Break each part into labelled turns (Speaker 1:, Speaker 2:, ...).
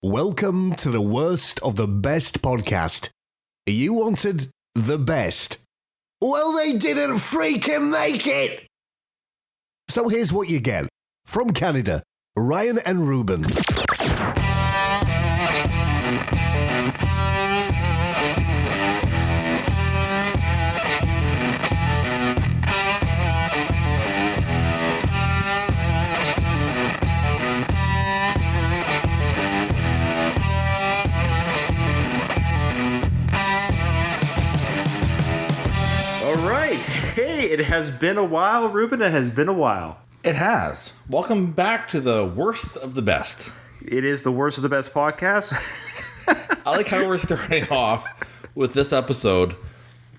Speaker 1: Welcome to the worst of the best podcast. You wanted the best. Well, they didn't freaking make it! So here's what you get. From Canada, Ryan and Ruban.
Speaker 2: Hey, it has been a while, Ruben. It has been a while.
Speaker 3: It has. Welcome back to the worst of the best.
Speaker 2: It is the worst of the best podcast.
Speaker 3: I like how we're starting off with this episode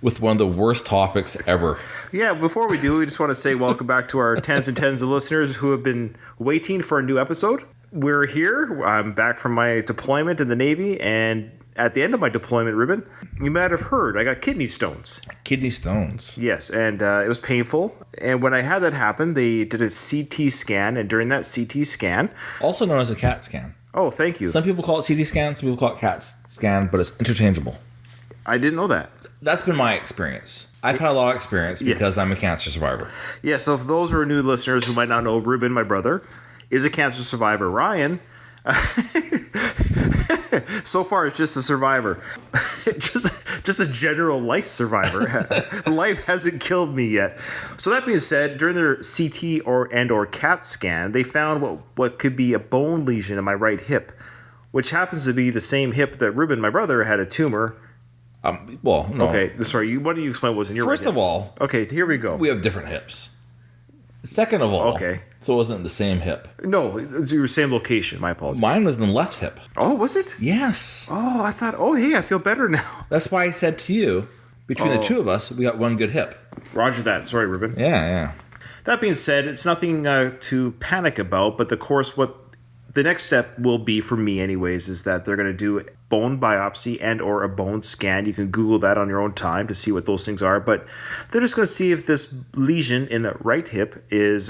Speaker 3: with one of the worst topics ever.
Speaker 2: Yeah, before we do, we just want to say welcome back to our tens and tens of listeners who have been waiting for a new episode. We're here. I'm back from my deployment in the Navy, and at the end of my deployment, Ruben, you might have heard I got kidney stones.
Speaker 3: Kidney stones.
Speaker 2: Yes, and it was painful. And when I had that happen, they did a CT scan, and during that CT scan...
Speaker 3: Also known as a CAT scan.
Speaker 2: Oh, thank you.
Speaker 3: Some people call it CT scan, some people call it CAT scan, but it's interchangeable.
Speaker 2: I didn't know that.
Speaker 3: That's been my experience. I've had a lot of experience because I'm a cancer survivor.
Speaker 2: Yeah, so if those are new listeners who might not know, Ruben, my brother, is a cancer survivor. Ryan... so far, it's just a survivor. just a general life survivor. Life hasn't killed me yet. So that being said, during their CT or CAT scan, they found what could be a bone lesion in my right hip, which happens to be the same hip that Ruben, my brother, had a tumor.
Speaker 3: Well, no.
Speaker 2: Okay, sorry. What do you explain what was in your
Speaker 3: First
Speaker 2: right
Speaker 3: of
Speaker 2: hip?
Speaker 3: all,
Speaker 2: okay, here we go.
Speaker 3: we have different hips. Second of all,
Speaker 2: okay,
Speaker 3: so it wasn't the same hip.
Speaker 2: No, it's your same location. My apologies.
Speaker 3: Mine was in the left hip.
Speaker 2: Oh, was it?
Speaker 3: Yes.
Speaker 2: Oh, I thought, hey, I feel better now.
Speaker 3: That's why I said to you, between the two of us, we got one good hip.
Speaker 2: Roger that. Sorry, Ruben.
Speaker 3: Yeah.
Speaker 2: That being said, it's nothing to panic about, but of course, what the next step will be for me anyways is that they're going to do bone biopsy and or a bone scan. You can Google that on your own time to see what those things are, but they're just going to see if this lesion in the right hip is...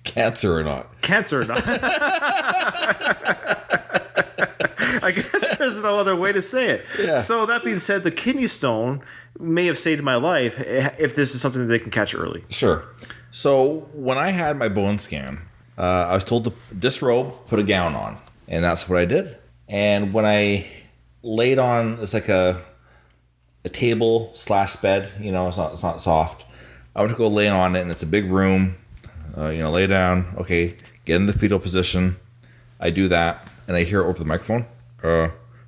Speaker 3: cancer or not.
Speaker 2: Cancer or not. I guess there's no other way to say it. Yeah. So that being said, the kidney stone may have saved my life if this is something that they can catch early.
Speaker 3: Sure. So when I had my bone scan, I was told to disrobe, put a gown on, and that's what I did. And when I laid on, it's like a table / bed, it's not soft. I went to go lay on it, and it's a big room. Lay down. Okay, get in the fetal position. I do that, and I hear over the microphone,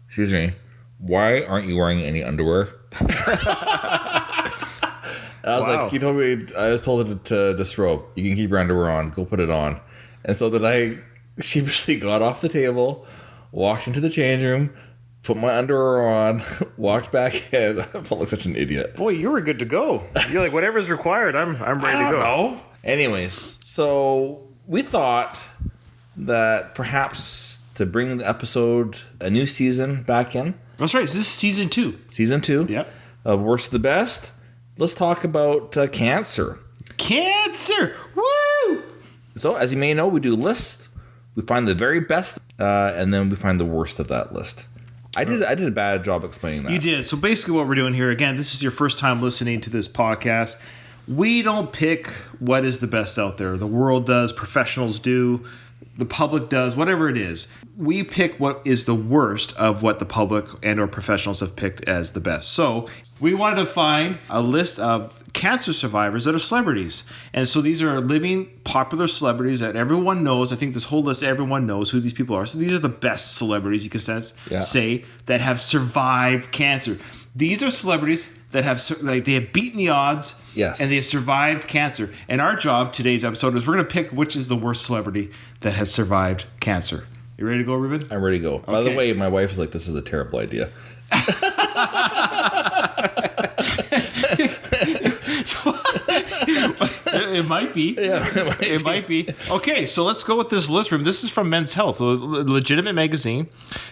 Speaker 3: excuse me, why aren't you wearing any underwear? I was like, he told me, I was told to disrobe. You can keep your underwear on. Go put it on. And so then I sheepishly got off the table, walked into the change room, put my underwear on, walked back in. I felt like such an idiot.
Speaker 2: Boy, you were good to go. You're like, whatever's required, I'm ready to go.
Speaker 3: Know. Anyways, so we thought that perhaps to bring the episode, a new season back in.
Speaker 2: That's right. So this is season 2.
Speaker 3: Season 2.
Speaker 2: Yep.
Speaker 3: Of Worst of the Best. Let's talk about cancer.
Speaker 2: Cancer! Woo!
Speaker 3: So, as you may know, we do lists. We find the very best, and then we find the worst of that list. I did a bad job explaining that.
Speaker 2: You did. So basically what we're doing here, again, this is your first time listening to this podcast. We don't pick what is the best out there. The world does, professionals do, the public does, whatever it is. We pick what is the worst of what the public and or professionals have picked as the best. So we wanted to find a list of cancer survivors that are celebrities. And so these are living popular celebrities that everyone knows. I think this whole list, everyone knows who these people are. So these are the best celebrities you can say that have survived cancer. These are celebrities that have they have beaten the odds,
Speaker 3: yes,
Speaker 2: and they have survived cancer. And our job today's episode is we're going to pick which is the worst celebrity that has survived cancer. You ready to go, Ruben?
Speaker 3: I'm ready to go. Okay. By the way, my wife is like, "This is a terrible idea."
Speaker 2: It might be.
Speaker 3: Yeah,
Speaker 2: it might be. Okay, so let's go with this list. This is from Men's Health, a legitimate magazine.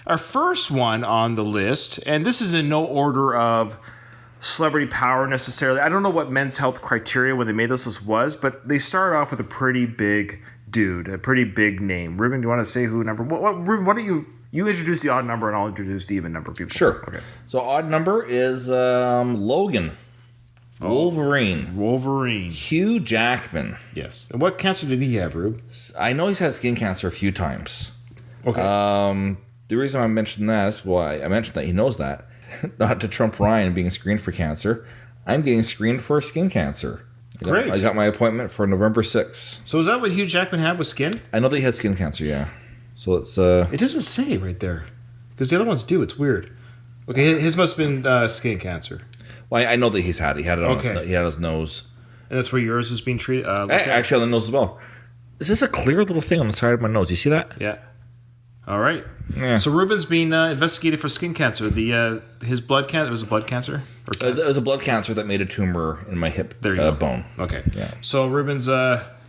Speaker 2: Our first one on the list, and this is in no order of celebrity power necessarily. I don't know what Men's Health criteria when they made this list was, but they started off with a pretty big dude, a pretty big name. Ruben, do you want to say who number? Ruben, why don't you introduce the odd number and I'll introduce the even number people.
Speaker 3: Sure.
Speaker 2: Okay.
Speaker 3: So odd number is Logan. Wolverine. Hugh Jackman.
Speaker 2: Yes. And what cancer did he have, Rube?
Speaker 3: I know he's had skin cancer a few times.
Speaker 2: Okay.
Speaker 3: The reason I mentioned that is why I mentioned that he knows that. Not to trump Ryan being screened for cancer. I'm getting screened for skin cancer.
Speaker 2: Great.
Speaker 3: I got my appointment for November 6th.
Speaker 2: So is that what Hugh Jackman had with skin?
Speaker 3: I know that he had skin cancer, yeah. So it's...
Speaker 2: It doesn't say right there. Because the other ones do. It's weird. Okay, his must have been skin cancer.
Speaker 3: Well, I know that he's had it. He had it on he had his nose.
Speaker 2: And that's where yours is being treated?
Speaker 3: Actually, on the nose as well. Is this a clear little thing on the side of my nose? You see that?
Speaker 2: Yeah. All right.
Speaker 3: Yeah.
Speaker 2: So Ruben's being investigated for skin cancer. His blood cancer, it was a blood cancer?
Speaker 3: It was a blood cancer that made a tumor in my hip bone.
Speaker 2: Okay.
Speaker 3: Yeah.
Speaker 2: So Ruben's,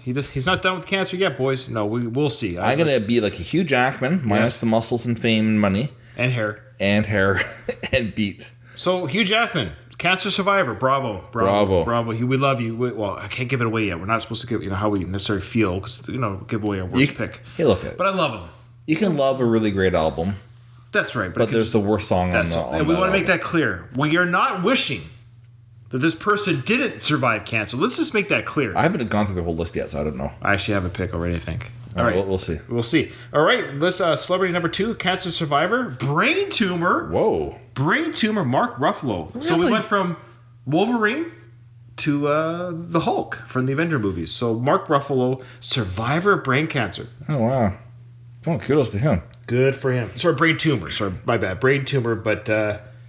Speaker 2: he's not done with cancer yet, boys. No, we'll see.
Speaker 3: I'm going to be like a Hugh Jackman, minus the muscles and fame and money.
Speaker 2: And hair.
Speaker 3: And beat.
Speaker 2: So Hugh Jackman, cancer survivor. Bravo. We love you. Well, I can't give it away yet. We're not supposed to give, how we necessarily feel, because, give away our worst pick.
Speaker 3: Hey, look at it.
Speaker 2: But I love him.
Speaker 3: You can love a really great album.
Speaker 2: That's right.
Speaker 3: But there's the worst song on the
Speaker 2: And we want to make that clear. We are not wishing that this person didn't survive cancer. Let's just make that clear.
Speaker 3: I haven't gone through the whole list yet, so I don't know.
Speaker 2: I actually have a pick already, I think.
Speaker 3: All right. We'll see.
Speaker 2: We'll see. All right. Let's celebrity number 2, cancer survivor, brain tumor.
Speaker 3: Whoa.
Speaker 2: Brain tumor, Mark Ruffalo. Really? So we went from Wolverine to the Hulk from the Avenger movies. So Mark Ruffalo, survivor of brain cancer.
Speaker 3: Oh, wow. Well, kudos to him.
Speaker 2: Good for him. Sorry, brain tumor. Sorry, my bad. Brain tumor, but...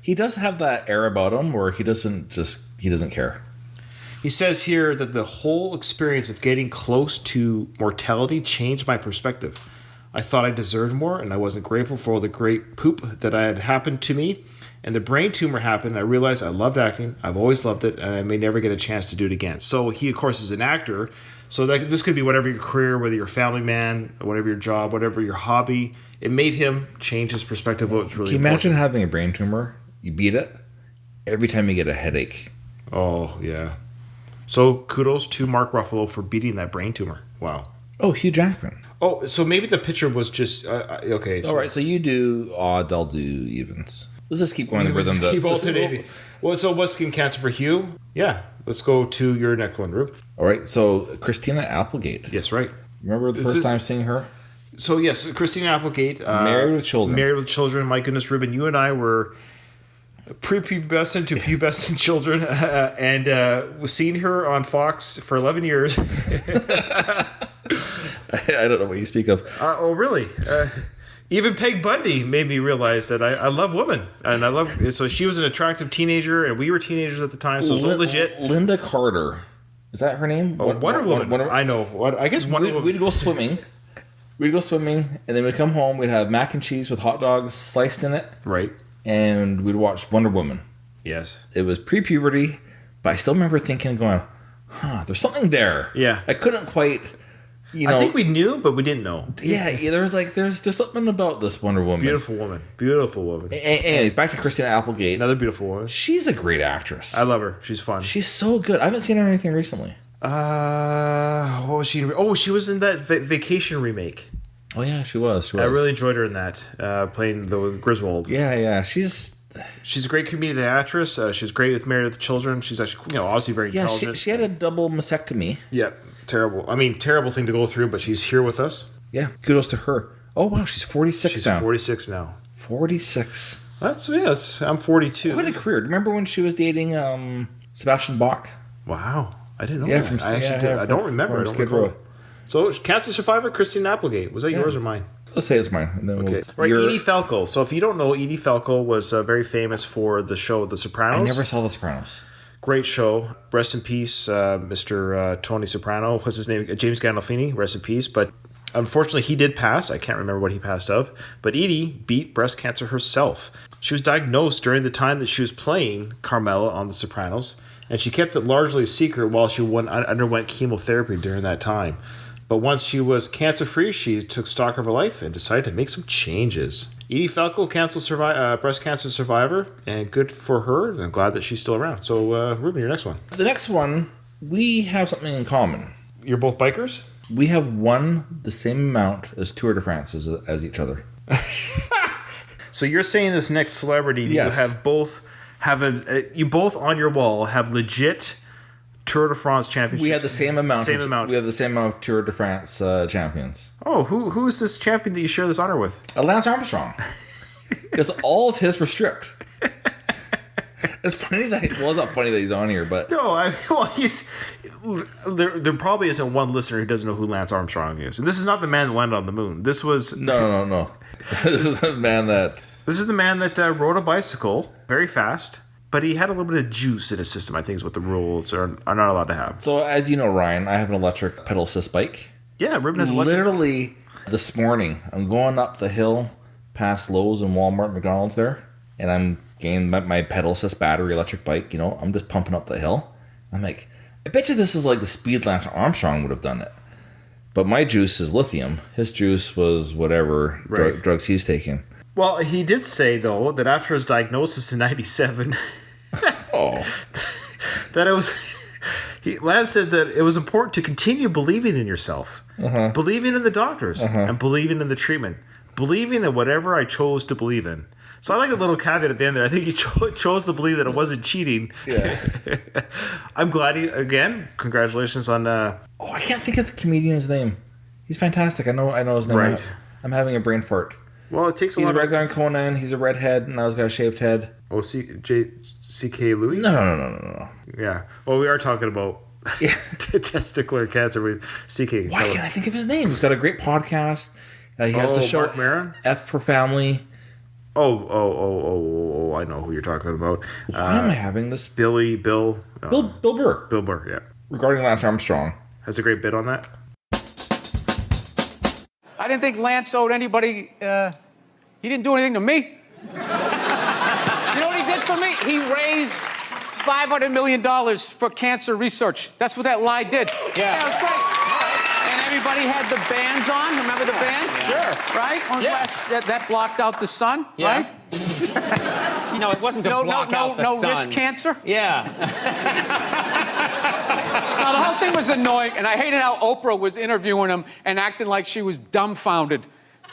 Speaker 3: he does have that air about him where he doesn't care.
Speaker 2: He says here that the whole experience of getting close to mortality changed my perspective. I thought I deserved more, and I wasn't grateful for all the great poop that had happened to me. And the brain tumor happened, and I realized I loved acting. I've always loved it, and I may never get a chance to do it again. So he, of course, is an actor. So this could be whatever your career, whether you're a family man, whatever your job, whatever your hobby. It made him change his perspective of what's really important.
Speaker 3: Can you imagine having a brain tumor? You beat it. Every time you get a headache.
Speaker 2: Oh, yeah. So kudos to Mark Ruffalo for beating that brain tumor. Wow.
Speaker 3: Oh, Hugh Jackman.
Speaker 2: Oh, so maybe the picture was just... okay.
Speaker 3: All right, so you do odd, I'll do evens. Let's just keep going the rhythm.
Speaker 2: Keep alternating. Well, so what's skin cancer for Hugh? Yeah. Let's go to your next one, Rube.
Speaker 3: All right, so Christina Applegate.
Speaker 2: Yes, right.
Speaker 3: Remember the first time seeing her?
Speaker 2: So, yes, Christina Applegate.
Speaker 3: Married with Children.
Speaker 2: Married with Children. My goodness, Ruben, you and I were prepubescent to pubescent children, and was seeing her on Fox for 11 years.
Speaker 3: I don't know what you speak of.
Speaker 2: Oh, really? Even Peg Bundy made me realize that I love women, and I love. So she was an attractive teenager, and we were teenagers at the time, so it was legit.
Speaker 3: Linda Carter, is that her name?
Speaker 2: Oh, Wonder Woman. I know. I guess Wonder Woman.
Speaker 3: We'd go swimming. And then we'd come home. We'd have mac and cheese with hot dogs sliced in it.
Speaker 2: Right.
Speaker 3: And we'd watch Wonder Woman.
Speaker 2: Yes.
Speaker 3: It was pre-puberty, but I still remember thinking, going, there's something there.
Speaker 2: Yeah.
Speaker 3: I couldn't quite.
Speaker 2: I think we knew, but we didn't know.
Speaker 3: Yeah, there's something about this Wonder Woman.
Speaker 2: Beautiful woman.
Speaker 3: Anyways, back to Christina Applegate.
Speaker 2: Another beautiful woman.
Speaker 3: She's a great actress.
Speaker 2: I love her. She's fun.
Speaker 3: She's so good. I haven't seen her in anything recently.
Speaker 2: What was she? Oh, she was in that Vacation remake.
Speaker 3: Oh yeah, she was.
Speaker 2: I really enjoyed her in that, playing the Griswold.
Speaker 3: Yeah. She's
Speaker 2: a great comedic actress. She's great with Married with Children. She's actually, obviously very intelligent.
Speaker 3: She had a double mastectomy.
Speaker 2: Yeah, terrible. I mean, terrible thing to go through, but she's here with us.
Speaker 3: Yeah, kudos to her. Oh wow, she's 46 now.
Speaker 2: She's 46 now.
Speaker 3: 46.
Speaker 2: I'm 42.
Speaker 3: Quite a career. Remember when she was dating Sebastian Bach?
Speaker 2: Wow, I didn't know that. I don't remember.
Speaker 3: Skid Row.
Speaker 2: So, cancer survivor Christina Applegate. Was that yours or mine?
Speaker 3: Let's say it's mine. And then
Speaker 2: okay. Right, Edie Falco. So, if you don't know, Edie Falco was very famous for the show The Sopranos.
Speaker 3: I never saw The Sopranos.
Speaker 2: Great show. Rest in peace, Mr. Tony Soprano. What's his name? James Gandolfini. Rest in peace. But unfortunately, he did pass. I can't remember what he passed of. But Edie beat breast cancer herself. She was diagnosed during the time that she was playing Carmela on The Sopranos. And she kept it largely a secret while she underwent chemotherapy during that time. But once she was cancer-free, she took stock of her life and decided to make some changes. Edie Falco, breast cancer survivor, and good for her. I'm glad that she's still around. So, Ruben, your next one.
Speaker 3: The next one, we have something in common.
Speaker 2: You're both bikers?
Speaker 3: We have won the same amount as Tour de France as each other.
Speaker 2: So you're saying this next celebrity,
Speaker 3: Yes.
Speaker 2: you have both you both on your wall have legit Tour de France championships.
Speaker 3: We have the same amount.
Speaker 2: Same amount.
Speaker 3: We have the same amount of Tour de France champions.
Speaker 2: Oh, who is this champion that you share this honor with?
Speaker 3: Lance Armstrong. Because all of his were stripped. It's funny that it's not funny that he's on here, but
Speaker 2: No, he's there probably isn't one listener who doesn't know who Lance Armstrong is. And this is not the man that landed on the moon. This was
Speaker 3: no. This is the man that
Speaker 2: rode a bicycle very fast, but he had a little bit of juice in his system, I think is what the rules are not allowed to have.
Speaker 3: So as you know, Ryan, I have an electric pedal assist bike.
Speaker 2: Yeah, Ruben has
Speaker 3: Literally this morning, I'm going up the hill past Lowe's and Walmart, McDonald's there, and I'm getting my pedal assist battery electric bike. You know, I'm just pumping up the hill. I'm like, I bet you this is like the speed Lance Armstrong would have done it. But my juice is lithium. His juice was whatever drugs he's taking.
Speaker 2: Well, he did say, though, that after his diagnosis in 97, that it was... Lance said that it was important to continue believing in yourself, believing in the doctors, and believing in the treatment, believing in whatever I chose to believe in. So I like a little caveat at the end there. I think he chose to believe that it wasn't cheating.
Speaker 3: Yeah.
Speaker 2: I'm glad again, congratulations on...
Speaker 3: I can't think of the comedian's name. He's fantastic. I know his name.
Speaker 2: Right.
Speaker 3: I'm having a brain fart.
Speaker 2: Well, it takes a
Speaker 3: He's
Speaker 2: lot
Speaker 3: a regular on Conan. He's a redhead, and now he's got a shaved head.
Speaker 2: Oh, C.K. Louis?
Speaker 3: No.
Speaker 2: Yeah. Well, we are talking about testicular cancer with C.K.
Speaker 3: Why can't I think of his name? He's got a great podcast. He has the show
Speaker 2: Mark Maron?
Speaker 3: F for Family.
Speaker 2: Oh, I know who you're talking about.
Speaker 3: Why am I having this?
Speaker 2: Bill
Speaker 3: Bill Burr.
Speaker 2: Bill Burr, yeah.
Speaker 3: Regarding Lance Armstrong.
Speaker 2: Has a great bit on that.
Speaker 4: I didn't think Lance owed anybody, he didn't do anything to me. You know what he did for me? He raised $500 million for cancer research. That's what that lie did. Yeah, it was great. And everybody had the bands on. Remember the bands?
Speaker 5: Sure.
Speaker 4: Right? That blocked out the sun,
Speaker 5: Yeah.
Speaker 4: right?
Speaker 5: You know, it wasn't to block out the sun.
Speaker 4: No wrist cancer.
Speaker 5: Yeah.
Speaker 4: Now, the whole thing was annoying, and I hated how Oprah was interviewing him and acting like she was dumbfounded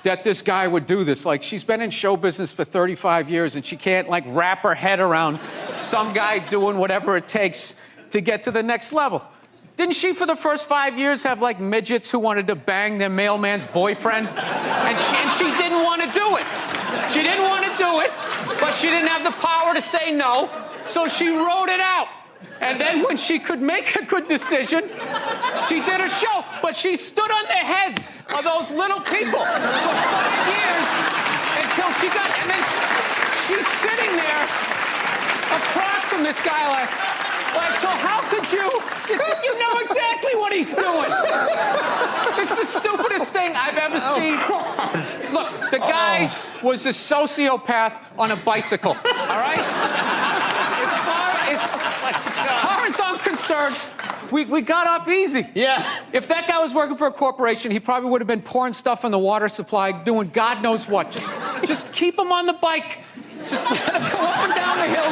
Speaker 4: that this guy would do this. Like, she's been in show business for 35 years, and she can't, like, wrap her head around some guy doing whatever it takes to get to the next level. Didn't she, for the first 5 years, have, like, midgets who wanted to bang their mailman's boyfriend? And she didn't want to do it. She didn't want to do it, but she didn't have the power to say no, so she wrote it out. And then when she could make a good decision, she did a show. But she stood on the heads of those little people for 5 years until she got... And then she's sitting there across from this guy like, so how could you... You know exactly what he's doing. It's the stupidest thing I've ever seen. Look, the guy was a sociopath on a bicycle, all right? As far as I'm concerned, we got off easy.
Speaker 5: Yeah.
Speaker 4: If that guy was working for a corporation, he probably would have been pouring stuff in the water supply, doing God knows what. Just keep him on the bike. Just let him go up and down the hill.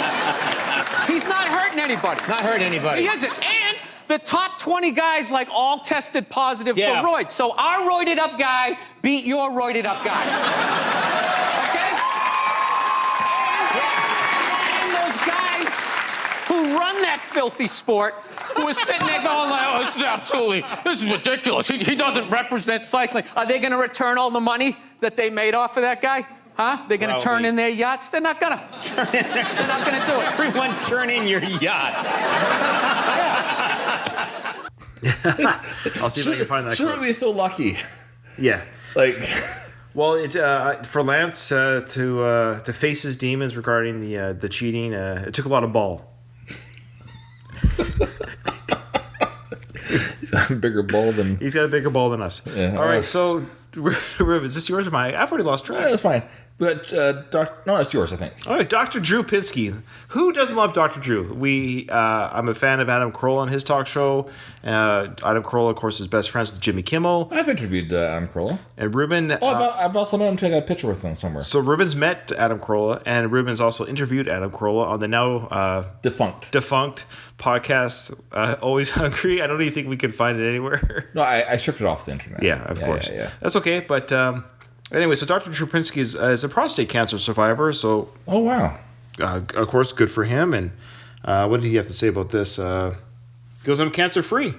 Speaker 4: He's not hurting anybody.
Speaker 5: Not hurting anybody.
Speaker 4: He isn't. And the top 20 guys, like, all tested positive for roids. So our roided up guy beat your roided up guy. Okay? And those guys who run that filthy sport, who is sitting there going like, this is ridiculous. He doesn't represent cycling. Are they going to return all the money that they made off of that guy? Huh? They're going to turn in their yachts? They're not going to. They're not going to do it.
Speaker 5: Everyone turn in your yachts.
Speaker 2: I'll see if I can find that.
Speaker 3: Shouldn't we be so lucky?
Speaker 2: Yeah.
Speaker 3: Like,
Speaker 2: well, for Lance to face his demons regarding the cheating, it took a lot of ball.
Speaker 3: he's got a bigger ball than...
Speaker 2: He's got a bigger ball than us.
Speaker 3: Yeah.
Speaker 2: All right, so, is this yours or mine? I've already lost track.
Speaker 3: That's fine. But, no, it's yours, I think.
Speaker 2: All right, Dr. Drew Pinsky. Who doesn't love Dr. Drew? I'm a fan of Adam Carolla on his talk show. Adam Carolla, of course, is best friends with Jimmy Kimmel.
Speaker 3: I've interviewed Adam Carolla.
Speaker 2: And Ruben...
Speaker 3: I've also known him to take a picture with him somewhere.
Speaker 2: So Ruben's met Adam Carolla, and Ruben's also interviewed Adam Carolla on the now...
Speaker 3: Defunct
Speaker 2: podcast, Always Hungry. I don't even think we can find it anywhere?
Speaker 3: No, I stripped it off the internet.
Speaker 2: Yeah, of course.
Speaker 3: Yeah.
Speaker 2: That's okay. But anyway, so Dr. Trupinski is a prostate cancer survivor. So,
Speaker 3: Oh, wow.
Speaker 2: of course, good for him. And what did he have to say about this? Goes, I'm cancer-free.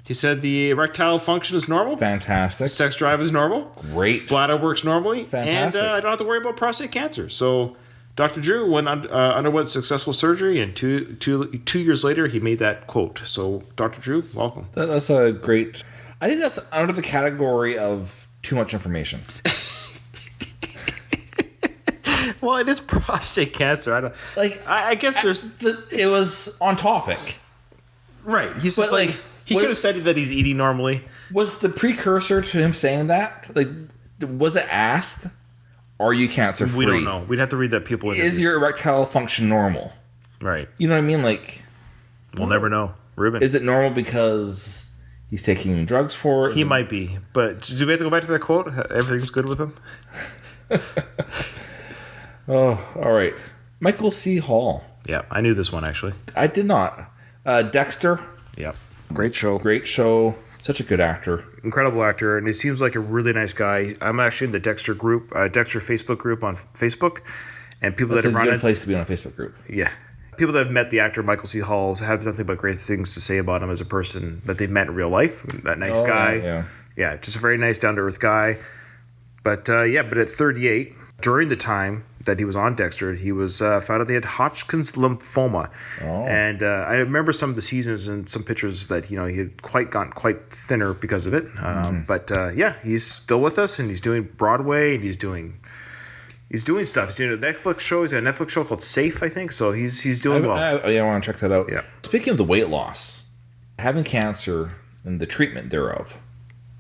Speaker 2: He said the erectile function is normal.
Speaker 3: Fantastic.
Speaker 2: Sex drive is normal.
Speaker 3: Great.
Speaker 2: Bladder works normally.
Speaker 3: Fantastic.
Speaker 2: And I don't have to worry about prostate cancer. So Dr. Drew underwent successful surgery, and two years later, he made that quote. So, Dr. Drew, welcome.
Speaker 3: That's a great... I think that's under the category of too much information.
Speaker 2: Well, it is prostate cancer. I guess there's...
Speaker 3: It was on topic.
Speaker 2: Right. He's
Speaker 3: But,
Speaker 2: just
Speaker 3: like,
Speaker 2: he could have said that he's eating normally.
Speaker 3: Was the precursor to him saying that? Like, was it asked? Are you cancer free?
Speaker 2: We don't know. We'd have to read that people interview.
Speaker 3: Is your erectile function normal?
Speaker 2: Right.
Speaker 3: You know what I mean? Like,
Speaker 2: We'll never know. Ruben.
Speaker 3: is it normal because he's taking drugs for it?
Speaker 2: He might be. But do we have to go back to that quote? Everything's good with him?
Speaker 3: Oh, all right. Michael C. Hall.
Speaker 2: Yeah, I knew this one, actually.
Speaker 3: I did not. Dexter.
Speaker 2: Yep. Great show.
Speaker 3: Great show. Such a good actor.
Speaker 2: Incredible actor, and he seems like a really nice guy. I'm actually in the Dexter group, Dexter Facebook group on Facebook, and people
Speaker 3: That's
Speaker 2: that
Speaker 3: a
Speaker 2: have run
Speaker 3: good
Speaker 2: it.
Speaker 3: place to be on a Facebook group.
Speaker 2: Yeah. People that have met the actor Michael C. Hall have nothing but great things to say about him as a person that they've met in real life. That nice
Speaker 3: Oh,
Speaker 2: guy.
Speaker 3: yeah.
Speaker 2: Just a very nice, down-to-earth guy. But but at 38, during the time that he was on Dexter, he was found out he had Hodgkin's lymphoma.
Speaker 3: Oh.
Speaker 2: And I remember some of the seasons and some pictures that, he had gotten quite thinner because of it. But he's still with us, and he's doing Broadway, and he's doing stuff. He's doing a Netflix show. He's got a Netflix show called Safe, I think. So he's doing well.
Speaker 3: I want to check that out.
Speaker 2: Yeah.
Speaker 3: Speaking of the weight loss, having cancer and the treatment thereof,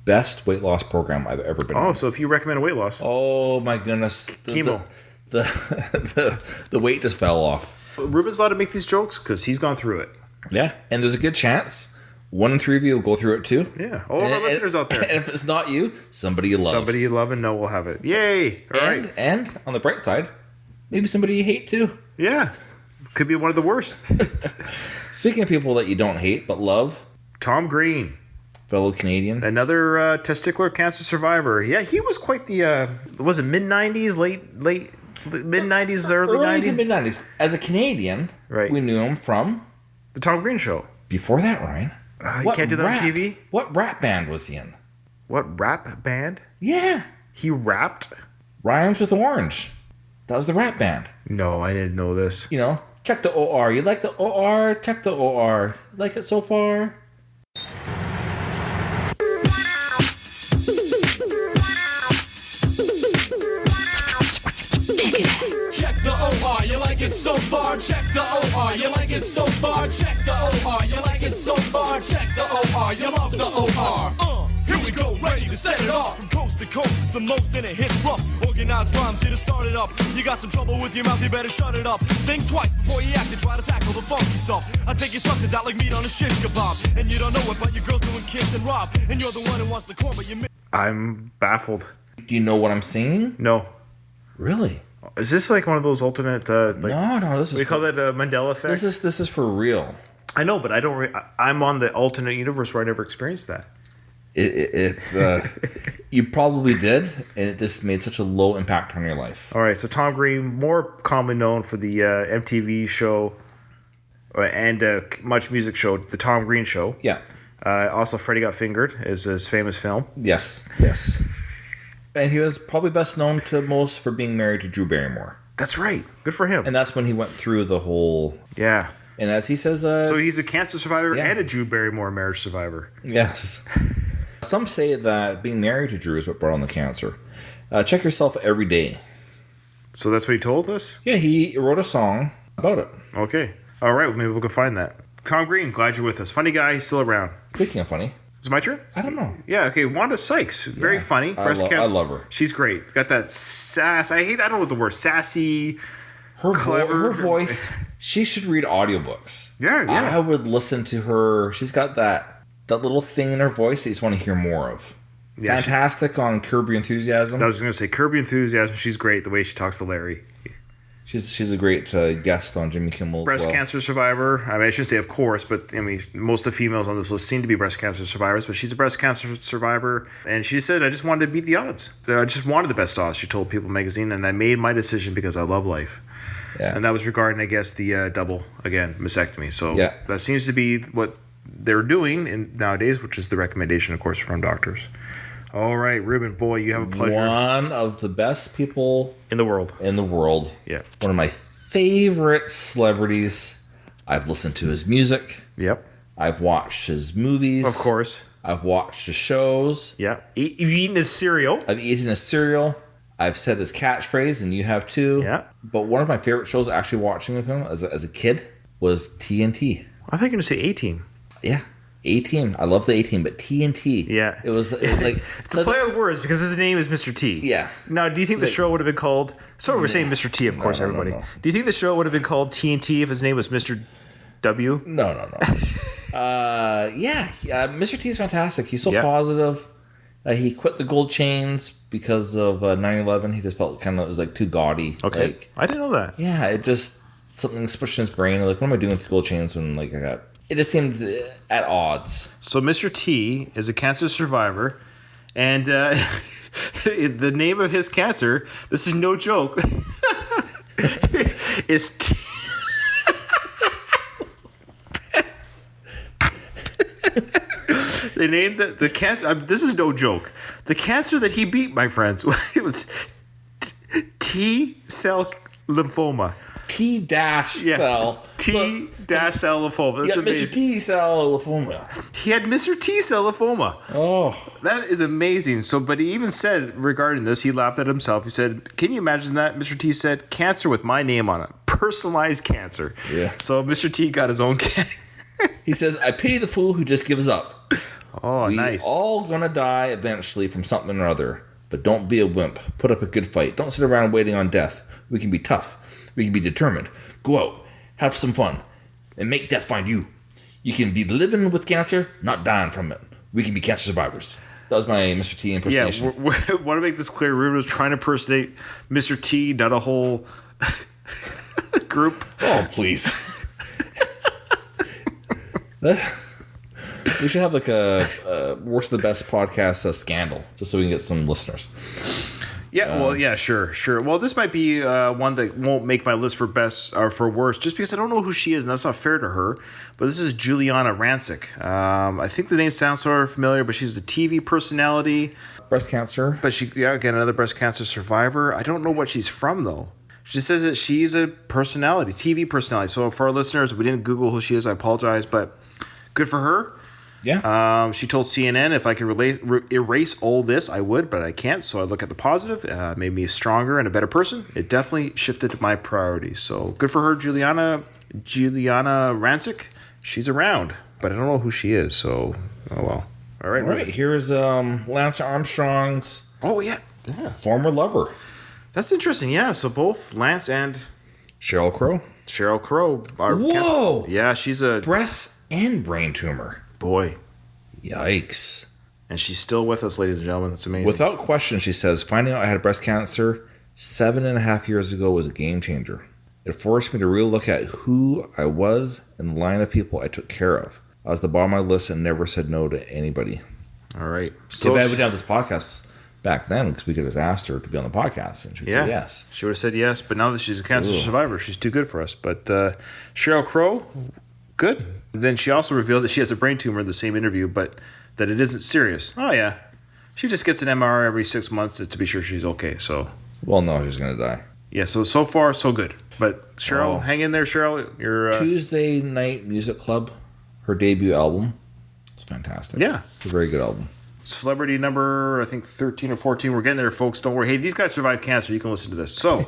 Speaker 3: best weight loss program I've ever been on.
Speaker 2: Oh, so if you recommend a weight loss.
Speaker 3: Oh my goodness.
Speaker 2: Chemo.
Speaker 3: The weight just fell off.
Speaker 2: Ruben's allowed to make these jokes because he's gone through it.
Speaker 3: Yeah. And there's a good chance 1 in 3 of you will go through it too.
Speaker 2: Yeah. All of our listeners out there.
Speaker 3: And if it's not you, somebody you love.
Speaker 2: Somebody you love and know will have it. Yay. All right.
Speaker 3: And on the bright side, maybe somebody you hate too.
Speaker 2: Yeah. Could be one of the worst.
Speaker 3: Speaking of people that you don't hate but love,
Speaker 2: Tom Green.
Speaker 3: fellow Canadian.
Speaker 2: Another testicular cancer survivor. Yeah, he was quite the, was it mid-90s, late mid-90s, early 90s?
Speaker 3: to mid-90s. As a Canadian,
Speaker 2: Right.
Speaker 3: we knew him from...
Speaker 2: The Tom Green Show.
Speaker 3: Before that, Ryan.
Speaker 2: You can't do that on TV?
Speaker 3: What rap band was he in?
Speaker 2: What rap band?
Speaker 3: Yeah.
Speaker 2: He rapped?
Speaker 3: Rhymes with Orange. That was the rap band.
Speaker 2: No, I didn't know this.
Speaker 3: You know, check the OR. You like the OR? Check the OR. You like it so far?
Speaker 6: Check the OR, you like it so far. Check the OR, you like it so far. Check the OR, you like it so far. Check the OR, you love the OR. Here we go, ready to set it off. From coast to coast, it's the most and it hits rough. Organized rhymes here to start it up. You got some trouble with your mouth, you better shut it up. Think twice before you act and try to tackle the funky stuff. I take your suckers out like meat on a shish kebab. And you don't know it, but your girl's doing kiss and rob. And you're the one who wants the corn, but you miss.
Speaker 2: I'm baffled.
Speaker 3: Do you know what I'm singing?
Speaker 2: No.
Speaker 3: Really?
Speaker 2: Is this like one of those alternate,
Speaker 3: No, this is...
Speaker 2: we call that a Mandela effect?
Speaker 3: This is for real.
Speaker 2: I know, but I don't. I'm on the alternate universe where I never experienced that.
Speaker 3: You probably did, and it just made such a low impact on your life.
Speaker 2: All right, so Tom Green, more commonly known for the MTV show and Much Music show, the Tom Green Show.
Speaker 3: Yeah.
Speaker 2: Also, Freddie Got Fingered is his famous film.
Speaker 3: Yes. And he was probably best known to most for being married to Drew Barrymore.
Speaker 2: That's right. Good for him.
Speaker 3: And that's when he went through the whole...
Speaker 2: Yeah.
Speaker 3: And as he says...
Speaker 2: So he's a cancer survivor
Speaker 3: yeah.
Speaker 2: and a Drew Barrymore marriage survivor.
Speaker 3: Yes. Some say that being married to Drew is what brought on the cancer. Check yourself every day.
Speaker 2: So that's what he told us?
Speaker 3: Yeah, he wrote a song about it.
Speaker 2: Okay. All right, well, maybe we can find that. Tom Green, glad you're with us. Funny guy, he's still around.
Speaker 3: Speaking of funny...
Speaker 2: Is it my turn?
Speaker 3: I don't know.
Speaker 2: Yeah, okay. Wanda Sykes. Very funny.
Speaker 3: I love her.
Speaker 2: She's great. Got that sass. I don't know what the word. Sassy. Clever.
Speaker 3: Her voice. She should read audiobooks.
Speaker 2: Yeah.
Speaker 3: I would listen to her. She's got that little thing in her voice that you just want to hear more of.
Speaker 2: Yeah,
Speaker 3: Fantastic on Curb Your Enthusiasm.
Speaker 2: I was going to say Curb Your Enthusiasm. She's great. The way she talks to Larry.
Speaker 3: She's a great guest on Jimmy Kimmel as
Speaker 2: Breast
Speaker 3: well.
Speaker 2: cancer survivor. I mean, I shouldn't say of course, but I mean, most of the females on this list seem to be breast cancer survivors, but she's a breast cancer survivor. And she said, I just wanted to beat the odds. I just wanted the best odds, she told People magazine, and I made my decision because I love life.
Speaker 3: Yeah.
Speaker 2: And that was regarding, I guess, the double, again, mastectomy. So
Speaker 3: Yeah.
Speaker 2: that seems to be what they're doing nowadays, which is the recommendation, of course, from doctors. All right, Ruben, boy, you have a pleasure.
Speaker 3: One of the best people
Speaker 2: In the world.
Speaker 3: in the world.
Speaker 2: Yeah.
Speaker 3: One of my favorite celebrities. I've listened to his music.
Speaker 2: Yep.
Speaker 3: I've watched his movies.
Speaker 2: Of course.
Speaker 3: I've watched his shows.
Speaker 2: Yeah. You've eaten his cereal.
Speaker 3: I've eaten his cereal. I've said his catchphrase, and you have too.
Speaker 2: Yeah.
Speaker 3: But one of my favorite shows actually watching with him as a kid was TNT.
Speaker 2: I think you're going to say 18.
Speaker 3: Yeah. A-Team. I love the A-Team, but TNT.
Speaker 2: Yeah.
Speaker 3: It was like...
Speaker 2: It's a play on words because his name is Mr. T.
Speaker 3: Yeah.
Speaker 2: Now, do you think the show would have been called... So we're saying Mr. T, of course,
Speaker 3: no,
Speaker 2: everybody.
Speaker 3: no.
Speaker 2: Do you think the show would have been called TNT if his name was Mr. W?
Speaker 3: No. Yeah. Mr. T is fantastic. He's so
Speaker 2: Yeah.
Speaker 3: positive. He quit the gold chains because of 9/11. He just felt kind of, it was like too gaudy.
Speaker 2: Okay.
Speaker 3: Like,
Speaker 2: I didn't know that.
Speaker 3: yeah, it just, something pushed in his brain. Like, what am I doing with the gold chains when, like, it just seemed at odds.
Speaker 2: So Mr. T is a cancer survivor, and the name of his cancer, this is no joke, is T. They named the cancer. This is no joke. The cancer that he beat, my friends, it was T cell lymphoma.
Speaker 3: T-cell.
Speaker 2: T dash cell lymphoma. That's
Speaker 3: Yeah,
Speaker 2: amazing.
Speaker 3: Mr. T-cell lymphoma.
Speaker 2: He had Mr. T cell lymphoma.
Speaker 3: Oh.
Speaker 2: That is amazing. So, but he even said regarding this, he laughed at himself. He said, "Can you imagine that?" Mr. T said, "Cancer with my name on it, personalized cancer."
Speaker 3: Yeah.
Speaker 2: So Mr. T got his own cancer.
Speaker 3: He says, I pity the fool who just gives up.
Speaker 2: Oh,
Speaker 3: We
Speaker 2: nice.
Speaker 3: all gonna die eventually from something or other. But don't be a wimp. Put up a good fight. Don't sit around waiting on death. We can be tough. We can be determined. Go out. Have some fun. And make death find you. You can be living with cancer, not dying from it. We can be cancer survivors. That was my Mr. T
Speaker 2: Yeah,
Speaker 3: impersonation.
Speaker 2: we want to make this clear. Ruben was trying to impersonate Mr. T, not a whole group.
Speaker 3: Oh, please. We should have like a worst of the best podcast scandal, just so we can get some listeners.
Speaker 2: Yeah, well, yeah, sure. Well, this might be one that won't make my list for best or for worst, just because I don't know who she is, and that's not fair to her. But this is Juliana Rancic. I think the name sounds sort of familiar, but she's a TV personality.
Speaker 3: Breast cancer.
Speaker 2: But again, another breast cancer survivor. I don't know what she's from though. She says that she's a personality, TV personality. So for our listeners, we didn't Google who she is. I apologize, but good for her.
Speaker 3: Yeah.
Speaker 2: She told CNN, if I could erase all this, I would, but I can't. So I look at the positive. Made me stronger and a better person. It definitely shifted my priorities. So good for her, Juliana Rancic. She's around, but I don't know who she is. So, oh well. All right.
Speaker 3: All right. Here's Lance Armstrong's
Speaker 2: Oh, yeah.
Speaker 3: former lover,
Speaker 2: That's interesting. Yeah. So both Lance and
Speaker 3: Sheryl Crow.
Speaker 2: Sheryl Crow are.
Speaker 3: Whoa!
Speaker 2: Yeah, she's a
Speaker 3: Breast and brain tumor.
Speaker 2: boy.
Speaker 3: Yikes.
Speaker 2: And she's still with us, ladies and gentlemen. That's amazing.
Speaker 3: Without question, she says, finding out I had breast cancer 7.5 years ago was a game changer. It forced me to really look at who I was and the line of people I took care of. I was the bottom of my list and never said no to anybody.
Speaker 2: All right.
Speaker 3: So bad we didn't have this podcast back then because we could have asked her to be on the podcast and she would say yes.
Speaker 2: She would have said yes, but now that she's a cancer survivor, she's too good for us. But Sheryl Crow, good. Then she also revealed that she has a brain tumor in the same interview, but that it isn't serious. Oh, yeah. She just gets an MRI every 6 months to be sure she's okay. So,
Speaker 3: Well, no, she's going to die.
Speaker 2: yeah, so far, so good. But Cheryl, hang in there, Cheryl. You're
Speaker 3: Tuesday Night Music Club, her debut album. It's fantastic.
Speaker 2: Yeah.
Speaker 3: It's a very good album.
Speaker 2: celebrity number, I think 13 or 14. We're getting there, folks. Don't worry. Hey, these guys survived cancer. You can listen to this. So,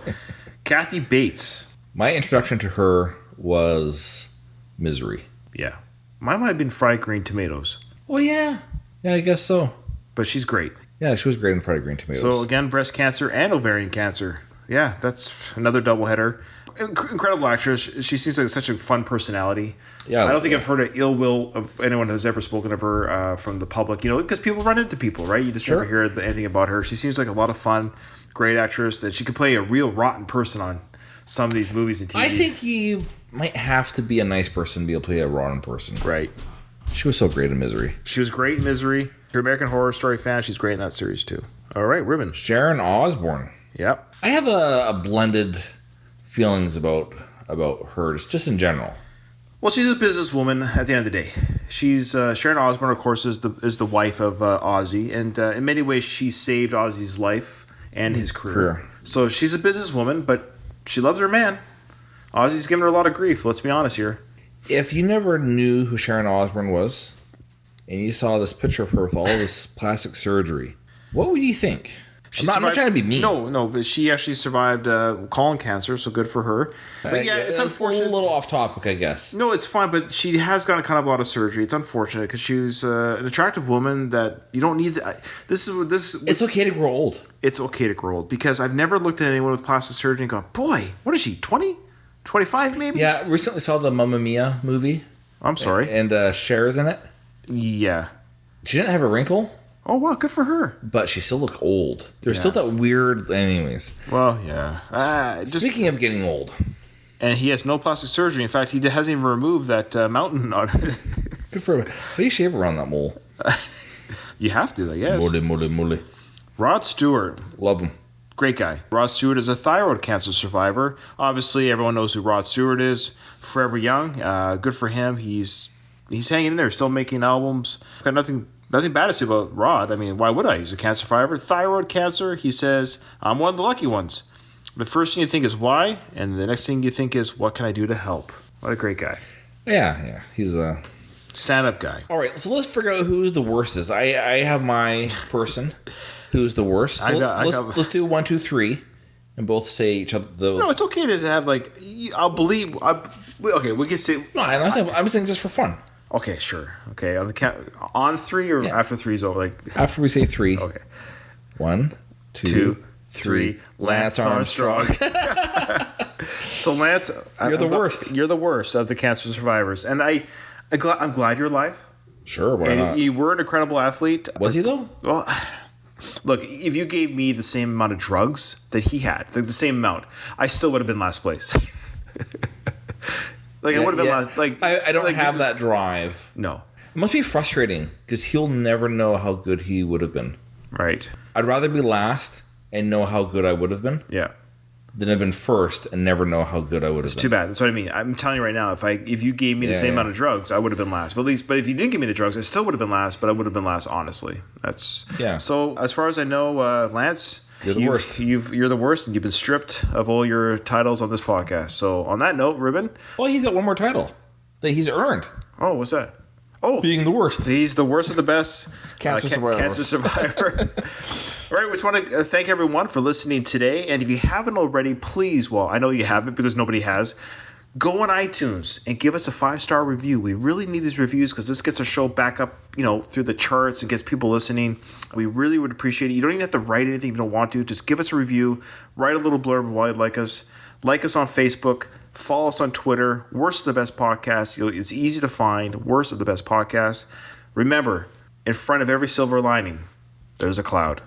Speaker 2: Kathy Bates.
Speaker 3: My introduction to her was Misery.
Speaker 2: Yeah. Mine might have been fried green tomatoes,
Speaker 3: Oh, yeah. Yeah, I guess so.
Speaker 2: but she's great.
Speaker 3: Yeah, she was great in Fried Green Tomatoes.
Speaker 2: So, again, breast cancer and ovarian cancer. Yeah, that's another doubleheader. Incredible actress. She seems like such a fun personality.
Speaker 3: Yeah,
Speaker 2: I don't think
Speaker 3: yeah.
Speaker 2: I've heard an ill will of anyone who's ever spoken of her from the public. You know, because people run into people, right? You just never hear anything about her. She seems like a lot of fun, great actress that she could play a real rotten person on some of these movies and TV.
Speaker 3: I think you might have to be a nice person to be able to play a rotten person.
Speaker 2: Right.
Speaker 3: She was so great in Misery.
Speaker 2: She was great in Misery. If you're an American Horror Story fan, she's great in that series too. All right, Ruben.
Speaker 3: Sharon Osbourne.
Speaker 2: Yep.
Speaker 3: I have a blended feelings about her, just in general.
Speaker 2: Well, she's a businesswoman at the end of the day. She's Sharon Osbourne, of course, is the wife of Ozzy, and in many ways, she saved Ozzy's life and his career. So she's a businesswoman, but she loves her man. Ozzy's giving her a lot of grief. Let's be honest here.
Speaker 3: If you never knew who Sharon Osbourne was, and you saw this picture of her with all this plastic surgery, what would you think? I'm not trying to be mean.
Speaker 2: No, but she actually survived colon cancer, so good for her. But yeah, it's unfortunate.
Speaker 3: A little off topic, I guess.
Speaker 2: No, it's fine, but she has gotten kind of a lot of surgery. It's unfortunate because she's an attractive woman that you don't need. It's
Speaker 3: okay to grow old.
Speaker 2: It's okay to grow old because I've never looked at anyone with plastic surgery and gone, boy, what is she, 20? 25 maybe?
Speaker 3: Yeah, recently saw the Mamma Mia movie.
Speaker 2: I'm sorry.
Speaker 3: And Cher's in it.
Speaker 2: Yeah.
Speaker 3: She didn't have a wrinkle.
Speaker 2: Oh, wow, good for her.
Speaker 3: But she still looked old. There's still that weird... Anyways.
Speaker 2: Well, yeah.
Speaker 3: Speaking of getting old.
Speaker 2: And he has no plastic surgery. In fact, he hasn't even removed that mountain on it.
Speaker 3: Good for him. How do you shave around that mole?
Speaker 2: You have to, I guess.
Speaker 3: Mole.
Speaker 2: Rod Stewart.
Speaker 3: Love him.
Speaker 2: Great guy. Rod Stewart is a thyroid cancer survivor. Obviously, everyone knows who Rod Stewart is. Forever young. Good for him. He's hanging in there, still making albums. Got nothing bad to say about Rod. I mean, why would I? He's a cancer survivor. Thyroid cancer. He says, I'm one of the lucky ones. The first thing you think is why, and the next thing you think is, what can I do to help? What a great guy.
Speaker 3: Yeah. He's a...
Speaker 2: stand-up guy.
Speaker 3: All right, so let's figure out who the worst is. I have my person who's the worst. So let's do 1, 2, 3, and both say each other.
Speaker 2: No, it's okay to have, like, okay, we can say...
Speaker 3: No, I'm saying just for fun.
Speaker 2: Okay, sure. Okay, on the count, on 3 or after 3 is over? Like
Speaker 3: after we say 3.
Speaker 2: Okay.
Speaker 3: 1, 2, 3. Lance Armstrong.
Speaker 2: So Lance,
Speaker 3: you're the worst.
Speaker 2: You're the worst of the cancer survivors, and I'm glad you're alive.
Speaker 3: Sure, why not?
Speaker 2: You were an incredible athlete.
Speaker 3: Was he though?
Speaker 2: Well, look, if you gave me the same amount of drugs that he had, the same amount, I still would have been last place. Like I would have been last. Like
Speaker 3: I don't have that drive.
Speaker 2: No,
Speaker 3: it must be frustrating because he'll never know how good he would have been.
Speaker 2: Right.
Speaker 3: I'd rather be last and know how good I would have been.
Speaker 2: Yeah.
Speaker 3: Than have been first and never know how good I would have been.
Speaker 2: It's too bad. That's what I mean. I'm telling you right now, if you gave me the same amount of drugs, I would have been last. But if you didn't give me the drugs, I still would have been last. But I would have been last, honestly. So as far as I know, Lance.
Speaker 3: You're the worst.
Speaker 2: You're the worst, and you've been stripped of all your titles on this podcast. So on that note, Ruben.
Speaker 3: Well, he's got one more title that he's earned.
Speaker 2: Oh, what's that? Oh,
Speaker 3: being the worst.
Speaker 2: He's the worst of the best.
Speaker 3: Cancer
Speaker 2: survivor. All right, we just want to thank everyone for listening today. And if you haven't already, please, well, I know you haven't because nobody has, go on iTunes and give us a 5-star review. We really need these reviews because this gets our show back up, through the charts and gets people listening. We really would appreciate it. You don't even have to write anything if you don't want to. Just give us a review. Write a little blurb why you'd like us. Like us on Facebook. Follow us on Twitter. Worst of the Best Podcast. It's easy to find. Worst of the Best Podcast. Remember, in front of every silver lining, there's a cloud.